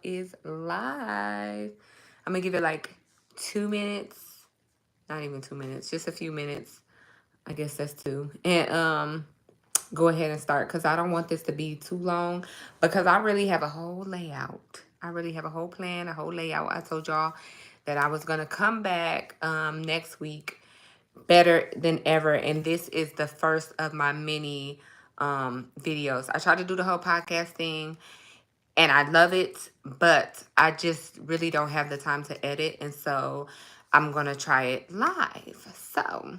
Is live. I'm gonna give it like 2 minutes, not even 2 minutes, just a few minutes. I guess that's two. And go ahead and start because I don't want this to be too long because I really have a whole layout. I really have a whole plan, a whole layout. I told y'all that I was gonna come back next week better than ever, and this is the first of my many videos. I tried to do the whole podcast thing and I love it, but I just really don't have the time to edit, and so I'm gonna try it live. So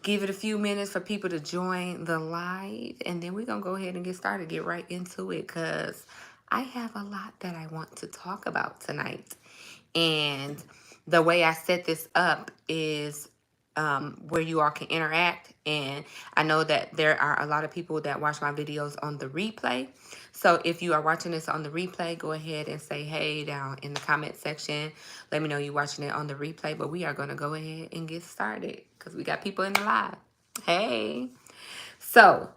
give it a few minutes for people to join the live, and then we're gonna go ahead and get started, get right into it, because I have a lot that I want to talk about tonight. And the way I set this up is where you all can interact. And I know that there are a lot of people that watch my videos on the replay. So if you are watching this on the replay, go ahead and say hey down in the comment section. Let me know you're watching it on the replay. But we are going to go ahead and get started because we got people in the live. Hey. So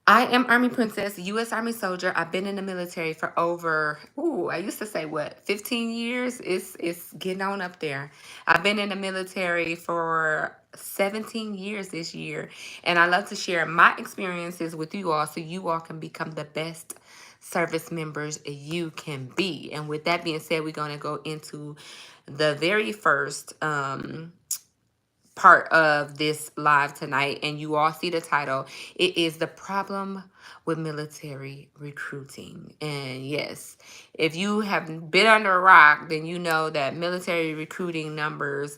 I am Army Princess, U.S. Army soldier. I've been in the military for over, I used to say what, 15 years? It's getting on up there. I've been in the military for 17 years this year. And I love to share my experiences with you all so you all can become the best service members you can be. And with that being said, we're going to go into the very first part of this live tonight, and you all see the title. It is the problem with military recruiting. And yes, if you have been under a rock, then you know that military recruiting numbers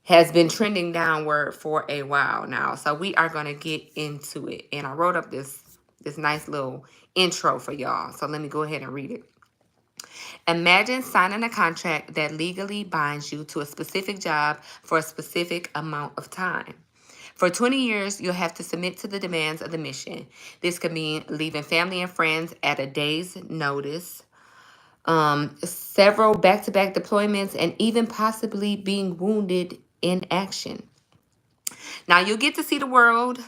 has been trending downward for a while now. So we are going to get into it, and I wrote up this nice little intro for y'all, so let me go ahead and read it. Imagine signing a contract that legally binds you to a specific job for a specific amount of time. For 20 years, you'll have to submit to the demands of the mission. This could mean leaving family and friends at a day's notice, several back-to-back deployments, and even possibly being wounded in action. Now, you'll get to see the world.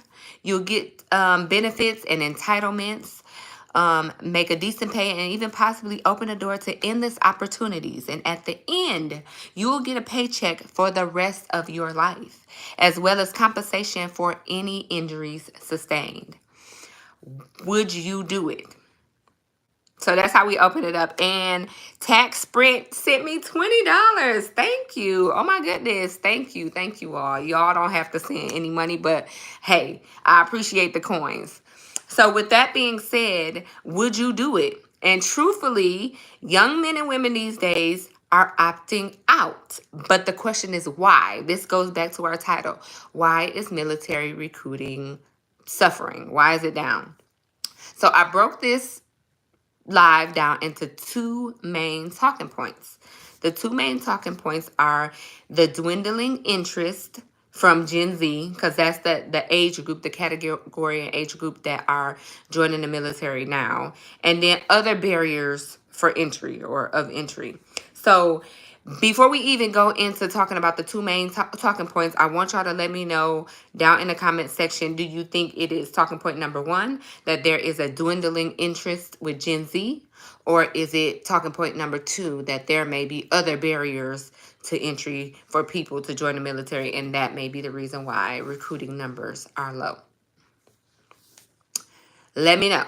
You'll get benefits and entitlements, make a decent pay, and even possibly open a door to endless opportunities. And at the end, you'll get a paycheck for the rest of your life, as well as compensation for any injuries sustained. Would you do it? So that's how we open it up. And Tax Sprint sent me $20. Thank you. Oh my goodness. Thank you. Thank you all. Y'all don't have to send any money, but hey, I appreciate the coins. So with that being said, would you do it? And truthfully, young men and women these days are opting out. But the question is why? This goes back to our title. Why is military recruiting suffering? Why is it down? So I broke this live down into two main talking points. The two main talking points are the dwindling interest from Gen Z, because that's the age group, the category and age group that are joining the military now, and then other barriers for entry or of entry. So before we even go into talking about the two main talking points, I want y'all to let me know down in the comment section, do you think it is talking point number one, that there is a dwindling interest with Gen Z? Or is it talking point number two, that there may be other barriers to entry for people to join the military, and that may be the reason why recruiting numbers are low? Let me know.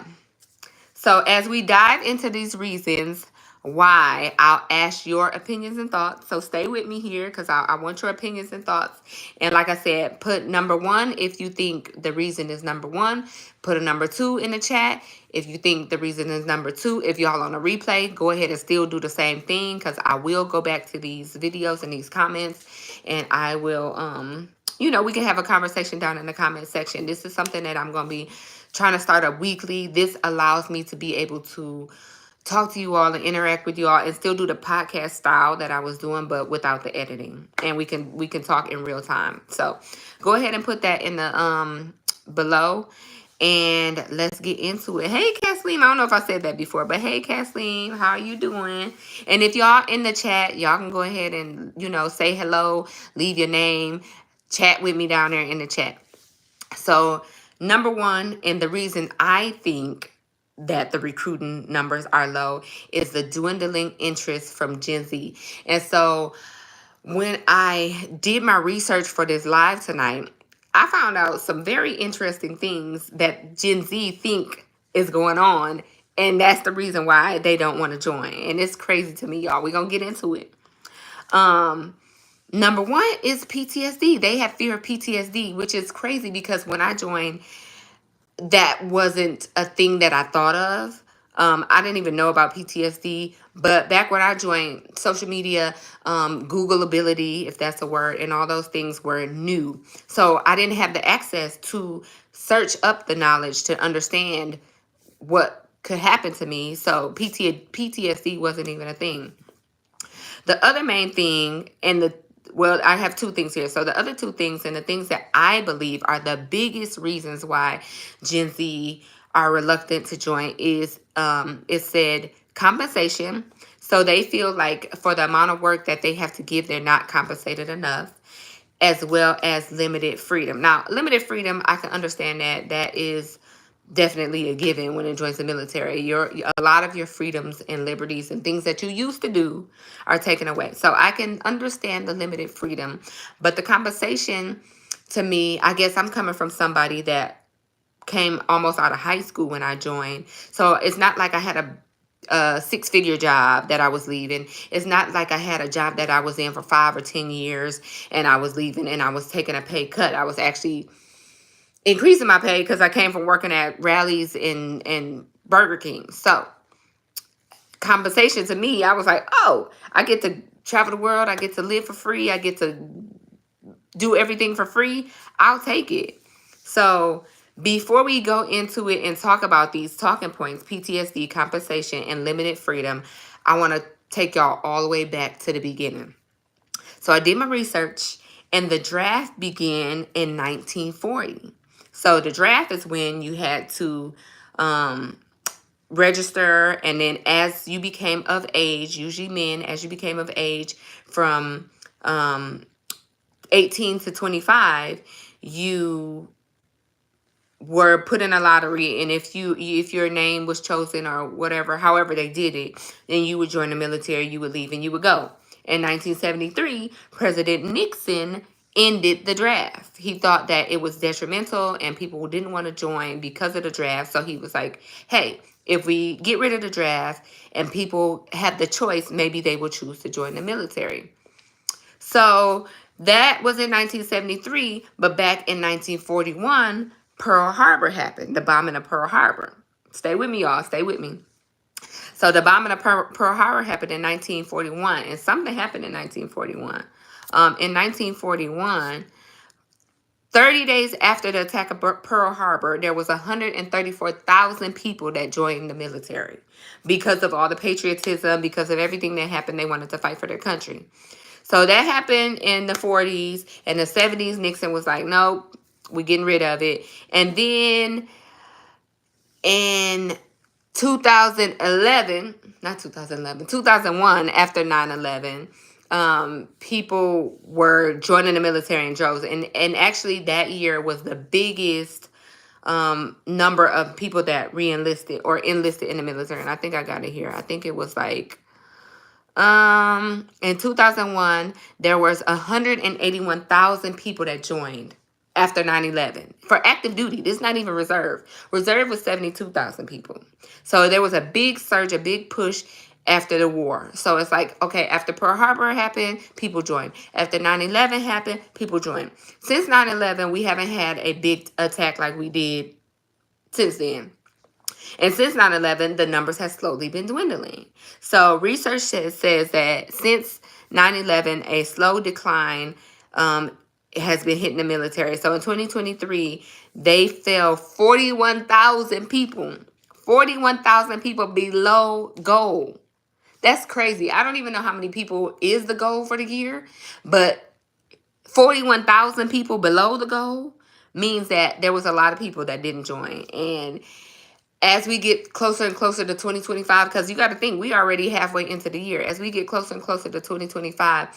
So as we dive into these reasons why, I'll ask your opinions and thoughts. So stay with me here because I want your opinions and thoughts. And like I said, put number one if you think the reason is number one. Put a number two in the chat if you think the reason is number two. If y'all on a replay, go ahead and still do the same thing, because I will go back to these videos and these comments, and I will we can have a conversation down in the comment section. This is something that I'm going to be trying to start up weekly. This allows me to be able to talk to you all and interact with you all and still do the podcast style that I was doing, but without the editing. And we can talk in real time. So go ahead and put that in the below, and let's get into it. Hey, Kathleen, I don't know if I said that before, but hey, Kathleen, how are you doing? And if y'all in the chat, y'all can go ahead and, say hello, leave your name, chat with me down there in the chat. So number one, and the reason I think that the recruiting numbers are low is the dwindling interest from Gen Z. And so when I did my research for this live tonight, I found out some very interesting things that Gen Z think is going on. And that's the reason why they don't want to join. And it's crazy to me, y'all. We're going to get into it. Number one is PTSD. They have fear of PTSD, which is crazy because when I joined, that wasn't a thing that I thought of. I didn't even know about PTSD, but back when I joined, social media, Google ability, if that's a word, and all those things were new. So I didn't have the access to search up the knowledge to understand what could happen to me. So PTSD wasn't even a thing. The other main thing, well, I have two things here. So the other two things, and the things that I believe are the biggest reasons why Gen Z are reluctant to join is, it said compensation. So they feel like for the amount of work that they have to give, they're not compensated enough, as well as limited freedom. Now, limited freedom, I can understand that. That is definitely a given when it joins the military. A lot of your freedoms and liberties and things that you used to do are taken away. So I can understand the limited freedom, but the compensation, to me, I guess I'm coming from somebody that came almost out of high school when I joined. So it's not like I had a six-figure job that I was leaving. It's not like I had a job that I was in for 5 or 10 years and I was leaving and I was taking a pay cut. I was actually increasing my pay because I came from working at Rally's and Burger King. So compensation to me, I was like, oh, I get to travel the world. I get to live for free. I get to do everything for free. I'll take it. So before we go into it and talk about these talking points, PTSD, compensation, and limited freedom, I want to take y'all all the way back to the beginning. So I did my research, and the draft began in 1940. So the draft is when you had to register, and then as you became of age, usually men, as you became of age from 18 to 25, you were put in a lottery, and if your name was chosen or whatever, however they did it, then you would join the military, you would leave, and you would go. In 1973, President Nixon ended the draft. He thought that it was detrimental and people didn't want to join because of the draft. So he was like, hey, if we get rid of the draft and people have the choice, maybe they will choose to join the military. So that was in 1973, but back in 1941, Pearl Harbor happened, the bombing of Pearl Harbor. Stay with me, y'all. Stay with me. So the bombing of Pearl Harbor happened in 1941, and something happened in 1941. In 1941, 30 days after the attack of Pearl Harbor, there was 134,000 people that joined the military because of all the patriotism, because of everything that happened. They wanted to fight for their country. So that happened in the 40s. And the 70s, Nixon was like, nope, we're getting rid of it. And then in 2011, 2001, after 9/11, people were joining the military in droves. And actually that year was the biggest number of people that re-enlisted or enlisted in the military. And I think I got it here. I think it was like, in 2001, there was 181,000 people that joined after 9/11 for active duty. This is not even reserve. Reserve was 72,000 people. So there was a big surge, a big push after the war. So it's like, okay, after Pearl Harbor happened, people joined. After 9/11 happened, people joined. Since 9/11, we haven't had a big attack like we did since then. And since 9/11, the numbers have slowly been dwindling. So research says that since 9/11, a slow decline has been hitting the military. So in 2023, they fell 41,000 people. 41,000 people below goal. That's crazy. I don't even know how many people is the goal for the year, but 41,000 people below the goal means that there was a lot of people that didn't join. And as we get closer and closer to 2025, because you got to think, we already halfway into the year. As we get closer and closer to 2025,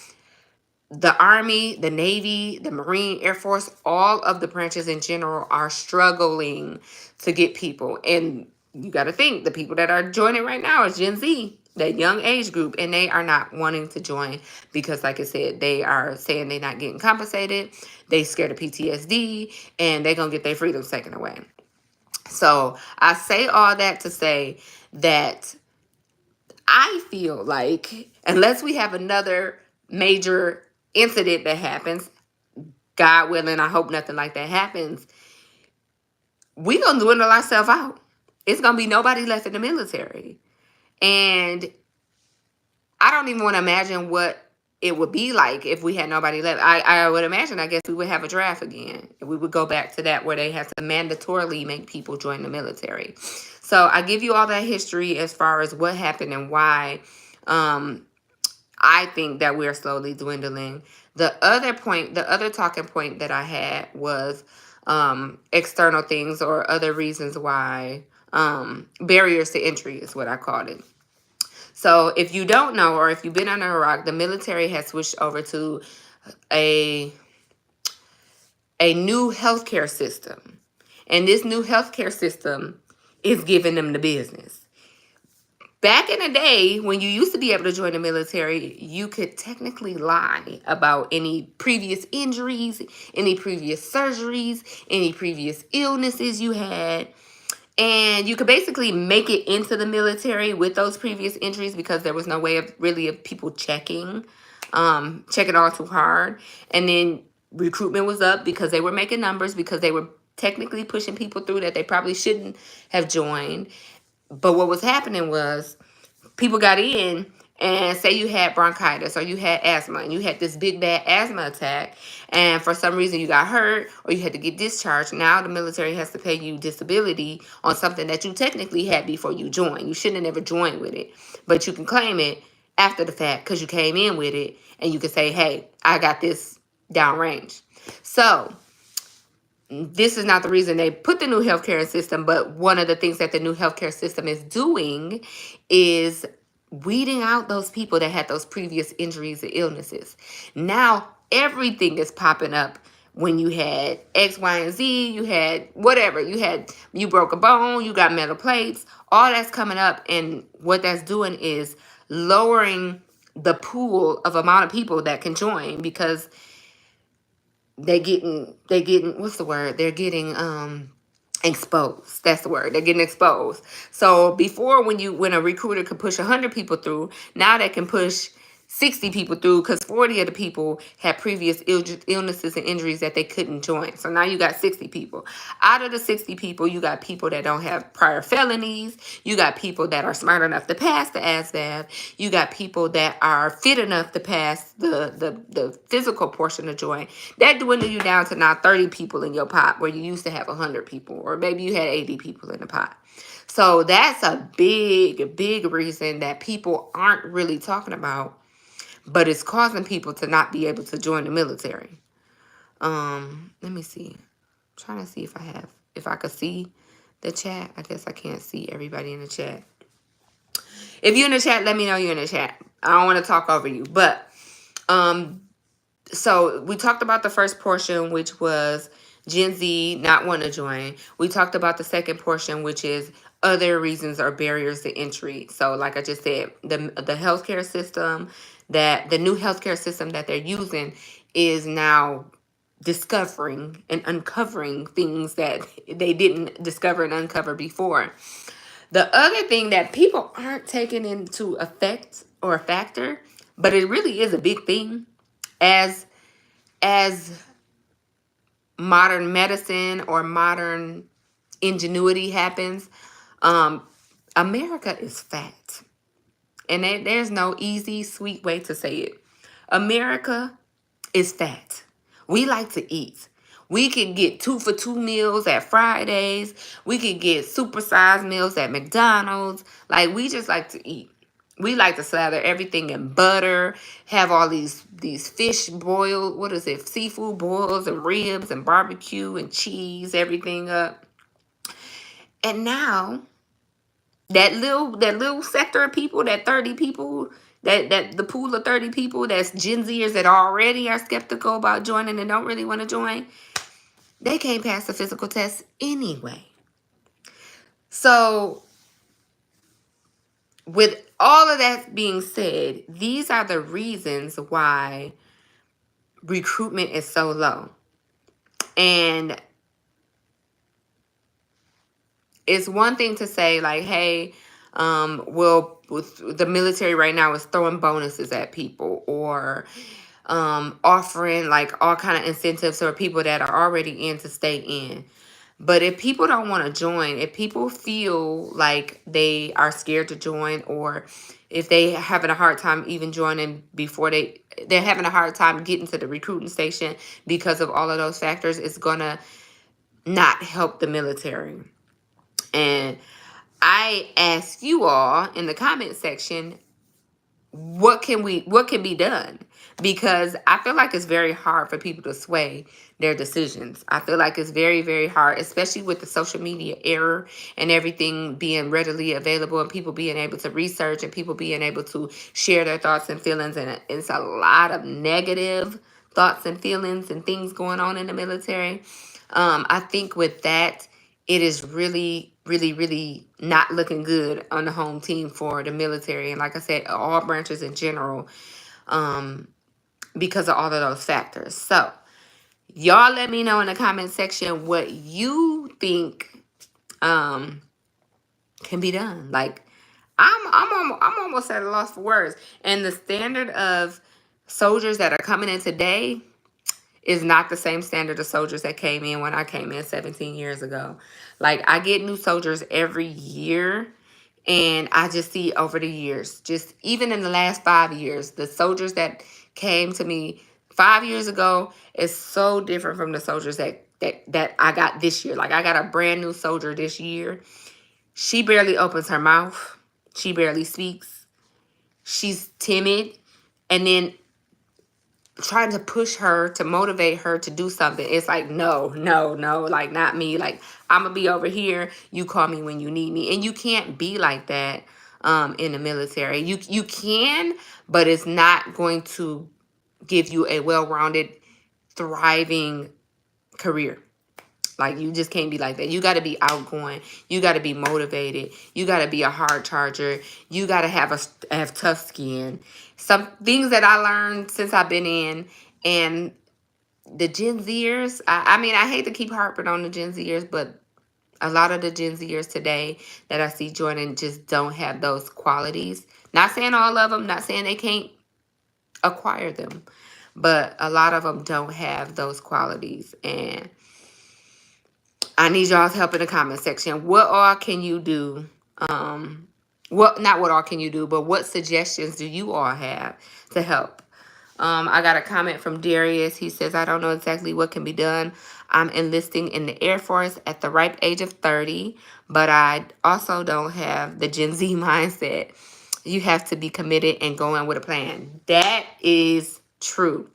the Army, the Navy, the Marine, Air Force, all of the branches in general are struggling to get people. And you got to think the people that are joining right now is Gen Z, that young age group, and they are not wanting to join because, like I said, they are saying they're not getting compensated. They scared of PTSD, and they're going to get their freedoms taken away. So I say all that to say that I feel like unless we have another major incident that happens, God willing, I hope nothing like that happens, we going to dwindle ourselves out. It's going to be nobody left in the military. And I don't even want to imagine what it would be like if we had nobody left. I would imagine, I guess we would have a draft again. We would go back to that where they have to mandatorily make people join the military. So I give you all that history as far as what happened and why I think that we're slowly dwindling. The other point, the other talking point that I had was external things or other reasons why, barriers to entry is what I called it. So if you don't know, or if you've been under a rock, the military has switched over to a new healthcare system. And this new healthcare system is giving them the business. Back in the day, when you used to be able to join the military, you could technically lie about any previous injuries, any previous surgeries, any previous illnesses you had. And you could basically make it into the military with those previous injuries because there was no way of really of people checking all too hard. And then recruitment was up because they were making numbers, because they were technically pushing people through that they probably shouldn't have joined. But what was happening was people got in, and say you had bronchitis or you had asthma and you had this big bad asthma attack, and for some reason you got hurt or you had to get discharged. Now the military has to pay you disability on something that you technically had before you joined. You shouldn't have never joined with it, but you can claim it after the fact because you came in with it, and you can say, hey, I got this downrange. So this is not the reason they put the new healthcare system, but one of the things that the new healthcare system is doing is weeding out those people that had those previous injuries and illnesses. Now everything is popping up. When you had X, Y, and Z, you had whatever. You broke a bone, you got metal plates, all that's coming up. And what that's doing is lowering the pool of amount of people that can join, because they getting what's the word? They're getting exposed. That's the word. They're getting exposed. So before, when a recruiter could push 100 people through, now they can push 60 people through because 40 of the people had previous illnesses and injuries that they couldn't join. So now you got 60 people. Out of the 60 people, you got people that don't have prior felonies. You got people that are smart enough to pass the ASVAB. You got people that are fit enough to pass the physical portion of join. That dwindled you down to now 30 people in your pot, where you used to have 100 people, or maybe you had 80 people in the pot. So that's a big, big reason that people aren't really talking about, but it's causing people to not be able to join the military. Let me see. I'm trying to see if I could see the chat. I guess I can't see everybody in the chat. If you're in the chat, let me know you're in the chat. I don't want to talk over you. But so we talked about the first portion, which was Gen Z not want to join. We talked about the second portion, which is other reasons or barriers to entry. So like I just said, the healthcare system, that the new healthcare system that they're using is now discovering and uncovering things that they didn't discover and uncover before. The other thing that people aren't taking into effect or a factor, but it really is a big thing, as modern medicine or modern ingenuity happens, America is fat. And there's no easy, sweet way to say it. America is fat. We like to eat. We can get 2 for $2 meals at Fridays. We can get supersized meals at McDonald's. Like, we just like to eat. We like to slather everything in butter, have all these fish boiled, seafood boils and ribs and barbecue and cheese, everything up. And now that little sector of people, that 30 people, that the pool of 30 people, that's Gen Zers that already are skeptical about joining and don't really want to join, they can't pass the physical test anyway. So with all of that being said, these are the reasons why recruitment is so low. And it's one thing to say like, hey, well, with the military right now is throwing bonuses at people, or offering like all kind of incentives for people that are already in to stay in. But if people don't want to join, if people feel like they are scared to join, or if they having a hard time even joining before they're having a hard time getting to the recruiting station because of all of those factors, it's gonna not help the military. And I ask you all in the comment section, what can be done? Because I feel like it's very hard for people to sway their decisions. I feel like it's very, very hard, especially with the social media era and everything being readily available, and people being able to research, and people being able to share their thoughts and feelings. And it's a lot of negative thoughts and feelings and things going on in the military. I think with that, it is really, really, really not looking good on the home team for the military. And like I said, all branches in general, because of all of those factors. So y'all let me know in the comment section what you think can be done. Like, I'm almost at a loss for words. And the standard of soldiers that are coming in today is not the same standard of soldiers that came in when I came in 17 years ago. Like, I get new soldiers every year, and I just see over the years, just even in the last 5 years, the soldiers that came to me 5 years ago is so different from the soldiers that I got this year. Like, I got a brand new soldier this year. She barely opens her mouth. She barely speaks. She's timid. And then trying to push her, to motivate her to do something, it's like, no, like, not me. Like, I'm gonna be over here, you call me when you need me. And you can't be like that in the military. You can, but it's not going to give you a well-rounded, thriving career. Like, you just can't be like that. You got to be outgoing. You got to be motivated. You got to be a hard charger. You got to have tough skin. Some things that I learned since I've been in, and the Gen Zers, I mean, I hate to keep harping on the Gen Zers, but a lot of the Gen Zers today that I see joining just don't have those qualities. Not saying all of them, not saying they can't acquire them, but a lot of them don't have those qualities. And I need y'all's help in the comment section. What all can you do? Not what all can you do, but what suggestions do you all have to help? I got a comment from Darius. He says, I don't know exactly what can be done. I'm enlisting in the Air Force at the ripe age of 30, but I also don't have the Gen Z mindset. You have to be committed and going with a plan. That is true.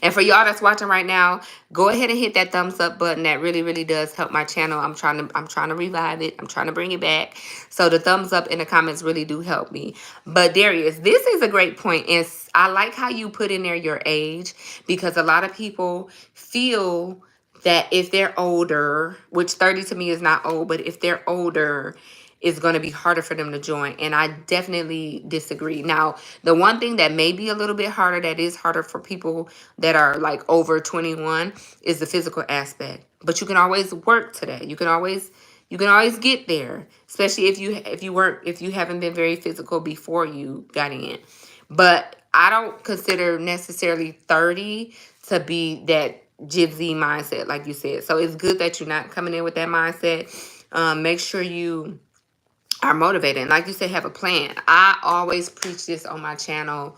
And for y'all that's watching right now, go ahead and hit that thumbs up button. That really, really does help my channel. I'm trying to revive it. I'm trying to bring it back. So the thumbs up in the comments really do help me. But Darius, this is a great point. And I like how you put in there your age, because a lot of people feel that if they're older, which 30 to me is not old, but if they're older, it's going to be harder for them to join. And I definitely disagree. Now, the one thing that may be a little bit harder, that is harder for people that are like over 21, is the physical aspect. But you can always work to that. You can always get there, especially if you haven't been very physical before you got in. But I don't consider necessarily 30 to be that Gen Z mindset, like you said. So it's good that you're not coming in with that mindset. Make sure you are motivated. And like you said, have a plan. I always preach this on my channel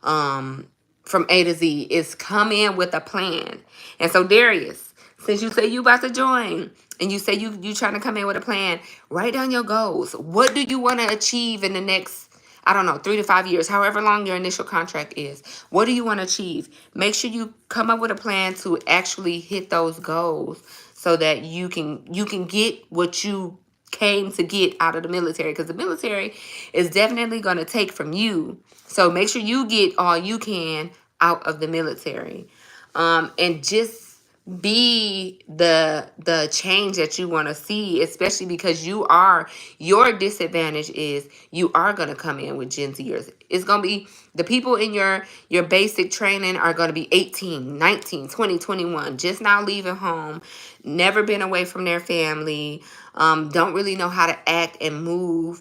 from A to Z. Is come in with a plan. And so Darius, since you say you about to join, and you say you trying to come in with a plan, write down your goals. What do you want to achieve in the next, I don't know, 3 to 5 years, however long your initial contract is? What do you want to achieve? Make sure you come up with a plan to actually hit those goals, so that you can get what you came to get out of the military, because the military is definitely going to take from you. So make sure you get all you can out of the military. And just be the change that you want to see, especially because your disadvantage is you are going to come in with Gen Zers. It's going to be the people in your basic training are going to be 18, 19, 20, 21, just now leaving home, never been away from their family, don't really know how to act and move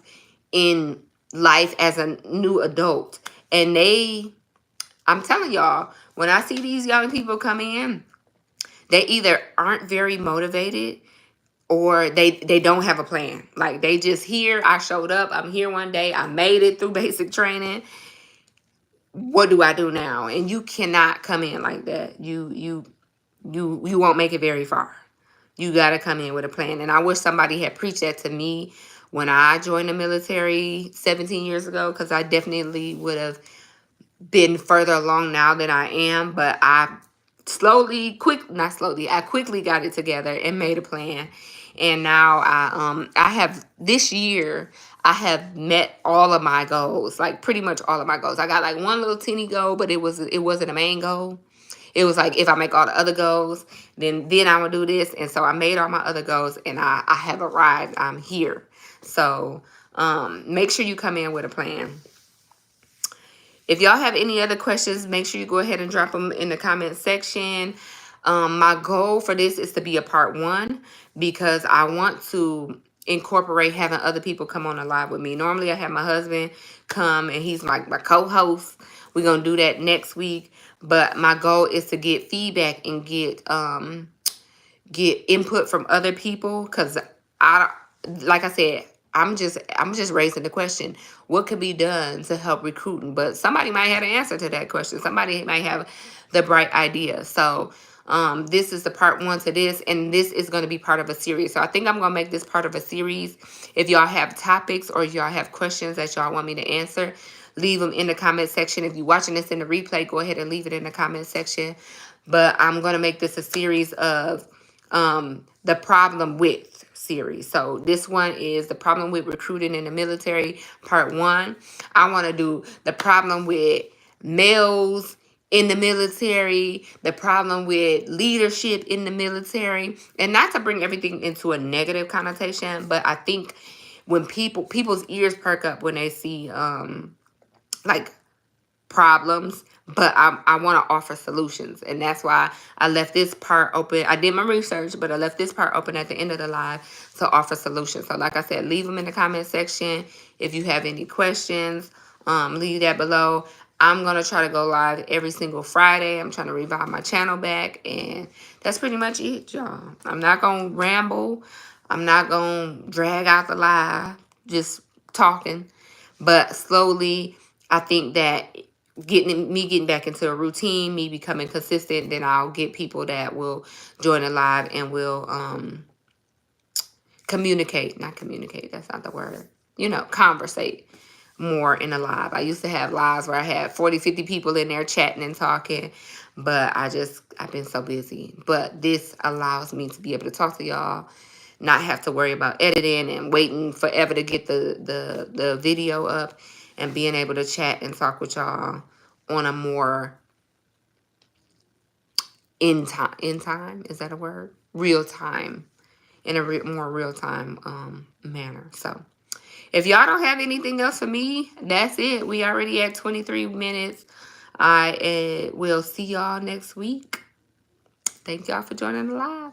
in life as a new adult. And I'm telling y'all, when I see these young people come in, they either aren't very motivated or they don't have a plan. Like, they just here, I showed up, I'm here one day, I made it through basic training. What do I do now? And you cannot come in like that. You won't make it very far. You got to come in with a plan. And I wish somebody had preached that to me when I joined the military 17 years ago, because I definitely would have been further along now than I am. But I I quickly got it together and made a plan. And now I have, this year I have met all of my goals, like pretty much all of my goals. I got like one little teeny goal, but it wasn't a main goal. It was like, if I make all the other goals, then I will do this. And so I made all my other goals, and I have arrived. I'm here. So make sure you come in with a plan. If y'all have any other questions, make sure you go ahead and drop them in the comment section. My goal for this is to be a part 1, because I want to incorporate having other people come on the live with me. Normally I have my husband come, and he's like my co-host. We're going to do that next week. But my goal is to get feedback and get input from other people, because like I said, I'm just raising the question, what could be done to help recruiting? But somebody might have an answer to that question. Somebody might have the bright idea. So this is the part 1 to this, and this is going to be part of a series. So I think I'm going to make this part of a series. If y'all have topics or y'all have questions that y'all want me to answer, leave them in the comment section. If you're watching this in the replay, go ahead and leave it in the comment section. But I'm going to make this a series of the problem with series. So this one is the problem with recruiting in the military, part 1. I want to do the problem with males in the military, the problem with leadership in the military, and not to bring everything into a negative connotation, but I think when people's ears perk up when they see like problems, but I want to offer solutions. And that's why I left this part open. I did my research, but I left this part open at the end of the live to offer solutions. So like I said, leave them in the comment section. If you have any questions, leave that below. I'm going to try to go live every single Friday. I'm trying to revive my channel back, and that's pretty much it, y'all. I'm not going to ramble. I'm not going to drag out the live, just talking. But slowly, I think that getting back into a routine, me becoming consistent, then I'll get people that will join the live and will not communicate, that's not the word, conversate more in a live. I used to have lives where I had 40, 50 people in there chatting and talking, but I've been so busy. But this allows me to be able to talk to y'all, not have to worry about editing and waiting forever to get the video up, and being able to chat and talk with y'all on a more in time, is that a word? Real time, in a more real time manner. So if y'all don't have anything else for me, that's it. We already at 23 minutes. I will see y'all next week. Thank y'all for joining the live.